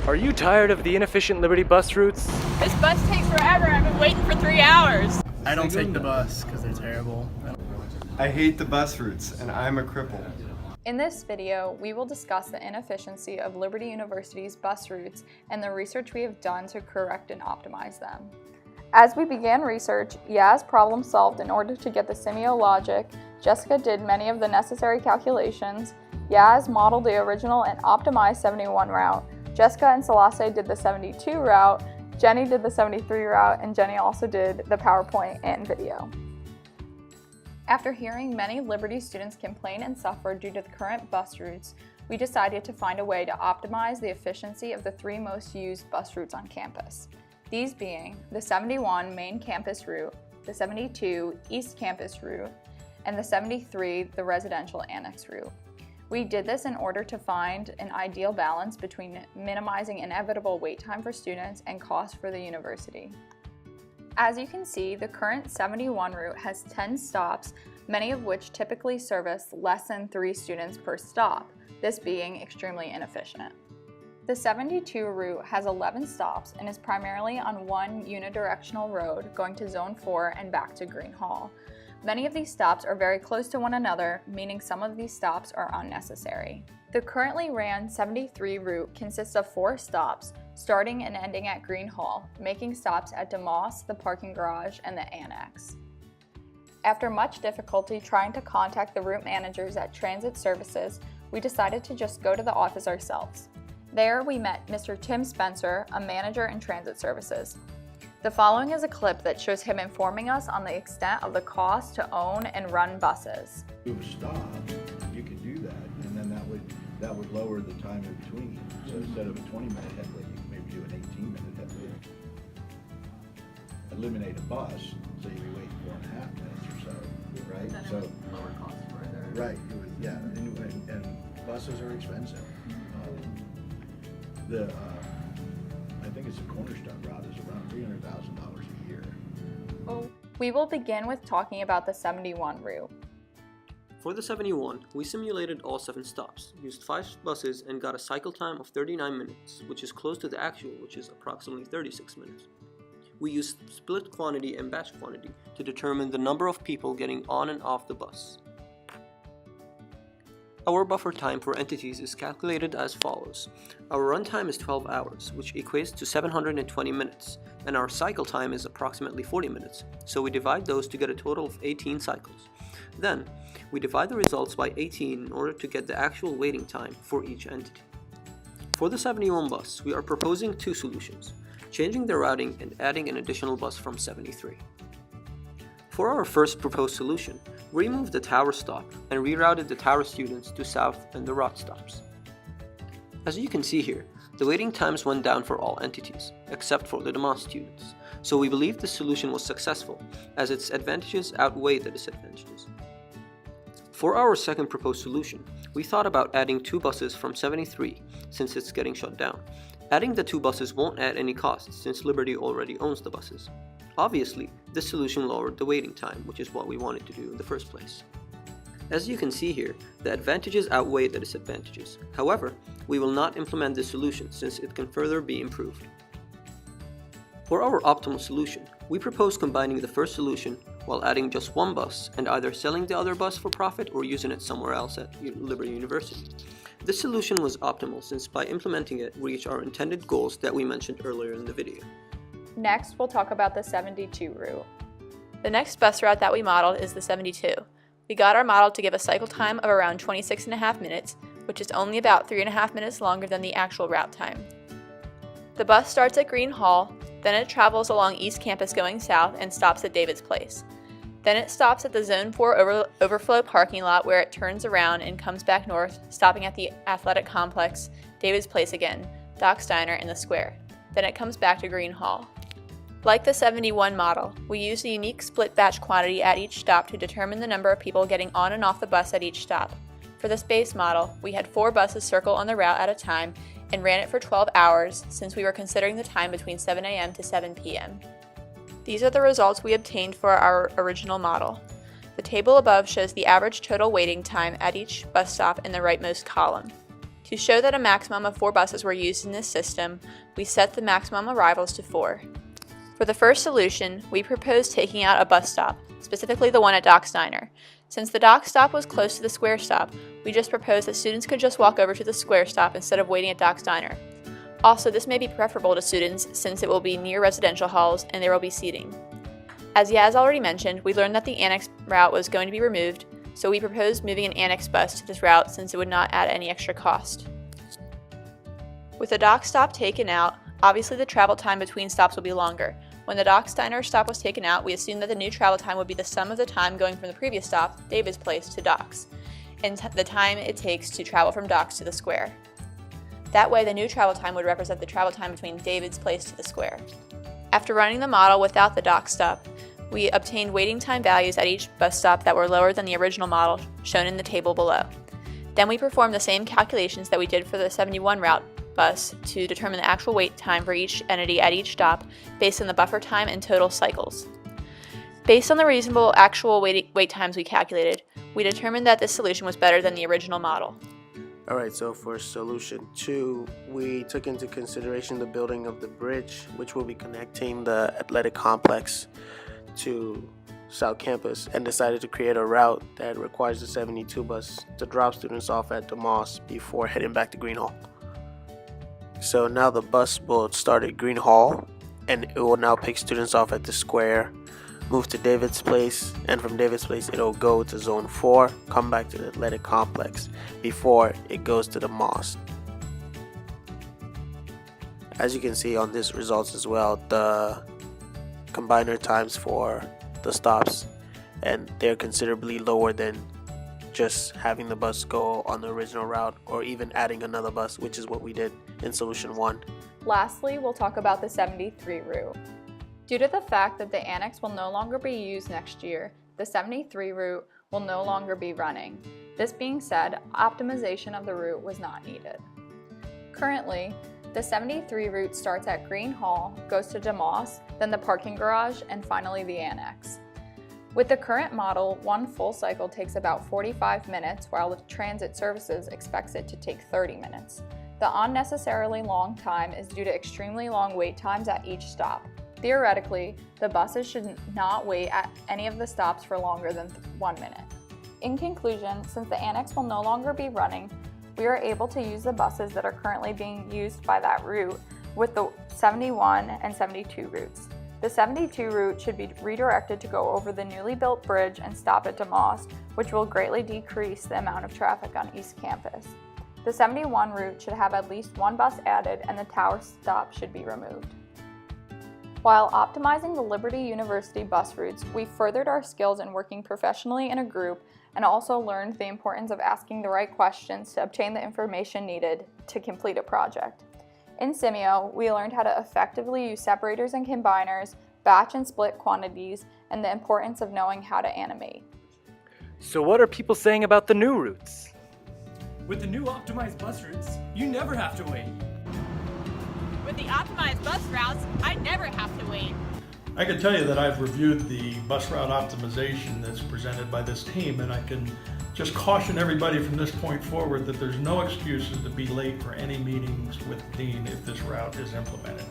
Are you tired of the inefficient Liberty bus routes? This bus takes forever. I've been waiting for 3 hours. I don't take the bus because they're terrible. I hate the bus routes, and I'm a cripple. In this video, we will discuss the inefficiency of Liberty University's bus routes and the research we have done to correct and optimize them. As we began research, Yaz problem solved in order to get the semiologic, Jessica did many of the necessary calculations, Yaz modeled the original and optimized 71 route, Jessica and Selassie did the 72 route, Jenny did the 73 route, and Jenny also did the PowerPoint and video. After hearing many Liberty students complain and suffer due to the current bus routes, we decided to find a way to optimize the efficiency of the three most used bus routes on campus. These being the 71 main campus route, the 72 East Campus route, and the 73 the residential annex route. We did this in order to find an ideal balance between minimizing inevitable wait time for students and cost for the university. As you can see, the current 71 route has 10 stops, many of which typically service less than 3 students per stop, this being extremely inefficient. The 72 route has 11 stops and is primarily on one unidirectional road going to Zone 4 and back to Green Hall. Many of these stops are very close to one another, meaning some of these stops are unnecessary. The currently ran 73 route consists of 4 stops, starting and ending at Green Hall, making stops at DeMoss, the parking garage, and the annex. After much difficulty trying to contact the route managers at Transit Services, we decided to just go to the office ourselves. There we met Mr. Tim Spencer, a manager in Transit Services. The following is a clip that shows him informing us on the extent of the cost to own and run buses. Stop, you could do that, and then that would lower the time in between. So instead of a 20-minute headway, you could maybe do an 18-minute headway. Eliminate a bus, so you'd be waiting 4.5 minutes or so, right? Then So lower cost further. right, yeah, and buses are expensive. I think it's a Cornerstone route is around $300,000 a year. We will begin with talking about the 71 route. For the 71, we simulated all 7 stops, used 5 buses, and got a cycle time of 39 minutes, which is close to the actual, which is approximately 36 minutes. We used split quantity and batch quantity to determine the number of people getting on and off the bus. Our buffer time for entities is calculated as follows. Our runtime is 12 hours, which equates to 720 minutes, and our cycle time is approximately 40 minutes, so we divide those to get a total of 18 cycles. Then, we divide the results by 18 in order to get the actual waiting time for each entity. For the 71 bus, we are proposing 2 solutions, changing the routing and adding an additional bus from 73. For our first proposed solution, we removed the tower stop and rerouted the tower students to south and the route stops. As you can see here, the waiting times went down for all entities, except for the DeMoss students, so we believe this solution was successful, as its advantages outweigh the disadvantages. For our second proposed solution, we thought about adding 2 buses from 73, since it's getting shut down. Adding the 2 buses won't add any costs, since Liberty already owns the buses. Obviously, this solution lowered the waiting time, which is what we wanted to do in the first place. As you can see here, the advantages outweigh the disadvantages. However, we will not implement this solution since it can further be improved. For our optimal solution, we propose combining the first solution while adding just 1 bus and either selling the other bus for profit or using it somewhere else at Liberty University. This solution was optimal since by implementing it, we reach our intended goals that we mentioned earlier in the video. Next, we'll talk about the 72 route. The next bus route that we modeled is the 72. We got our model to give a cycle time of around 26.5 minutes, which is only about 3.5 minutes longer than the actual route time. The bus starts at Green Hall, then it travels along East Campus going south and stops at David's Place. Then it stops at the Zone 4 overflow parking lot where it turns around and comes back north, stopping at the athletic complex, David's Place again, Doc's Diner, and the square. Then it comes back to Green Hall. Like the 71 model, we use a unique split batch quantity at each stop to determine the number of people getting on and off the bus at each stop. For this base model, we had 4 buses circle on the route at a time and ran it for 12 hours since we were considering the time between 7 a.m. to 7 p.m. These are the results we obtained for our original model. The table above shows the average total waiting time at each bus stop in the rightmost column. To show that a maximum of 4 buses were used in this system, we set the maximum arrivals to 4. For the first solution, we proposed taking out a bus stop, specifically the one at Doc Steiner. Since the Doc stop was close to the Square stop, we just proposed that students could just walk over to the Square stop instead of waiting at Doc Steiner. Also, this may be preferable to students since it will be near residential halls and there will be seating. As Yaz already mentioned, we learned that the annex route was going to be removed, so we proposed moving an annex bus to this route since it would not add any extra cost. With the Doc stop taken out, obviously the travel time between stops will be longer. When the Doc Steiner stop was taken out, we assumed that the new travel time would be the sum of the time going from the previous stop, David's Place, to Doc's, and the time it takes to travel from Doc's to the Square. That way, the new travel time would represent the travel time between David's Place to the Square. After running the model without the Doc stop, we obtained waiting time values at each bus stop that were lower than the original model shown in the table below. Then we performed the same calculations that we did for the 71 route bus to determine the actual wait time for each entity at each stop based on the buffer time and total cycles. Based on the reasonable actual wait times we calculated, we determined that this solution was better than the original model. Alright, so for solution 2, we took into consideration the building of the bridge, which will be connecting the athletic complex to South Campus, and decided to create a route that requires the 72 bus to drop students off at DeMoss before heading back to Green Hall. So now the bus will start at Green Hall, and it will now pick students off at the Square, move to David's Place, and from David's Place it'll go to Zone 4, come back to the athletic complex before it goes to the mosque. As you can see on this results as well, the combiner times for the stops, and they're considerably lower than just having the bus go on the original route or even adding another bus, which is what we did in solution 1. Lastly, we'll talk about the 73 route. Due to the fact that the annex will no longer be used next year, the 73 route will no longer be running. This being said, optimization of the route was not needed. Currently, the 73 route starts at Green Hall, goes to DeMoss, then the parking garage, and finally the annex. With the current model, one full cycle takes about 45 minutes, while the transit services expects it to take 30 minutes. The unnecessarily long time is due to extremely long wait times at each stop. Theoretically, the buses should not wait at any of the stops for longer than 1 minute. In conclusion, since the annex will no longer be running, we are able to use the buses that are currently being used by that route with the 71 and 72 routes. The 72 route should be redirected to go over the newly built bridge and stop at DeMoss, which will greatly decrease the amount of traffic on East Campus. The 71 route should have at least one bus added and the tower stop should be removed. While optimizing the Liberty University bus routes, we furthered our skills in working professionally in a group and also learned the importance of asking the right questions to obtain the information needed to complete a project. In Simio, we learned how to effectively use separators and combiners, batch and split quantities, and the importance of knowing how to animate. So what are people saying about the new routes? With the new optimized bus routes, you never have to wait. With the optimized bus routes, I never have to wait. I can tell you that I've reviewed the bus route optimization that's presented by this team, and I can just caution everybody from this point forward that there's no excuses to be late for any meetings with the dean if this route is implemented.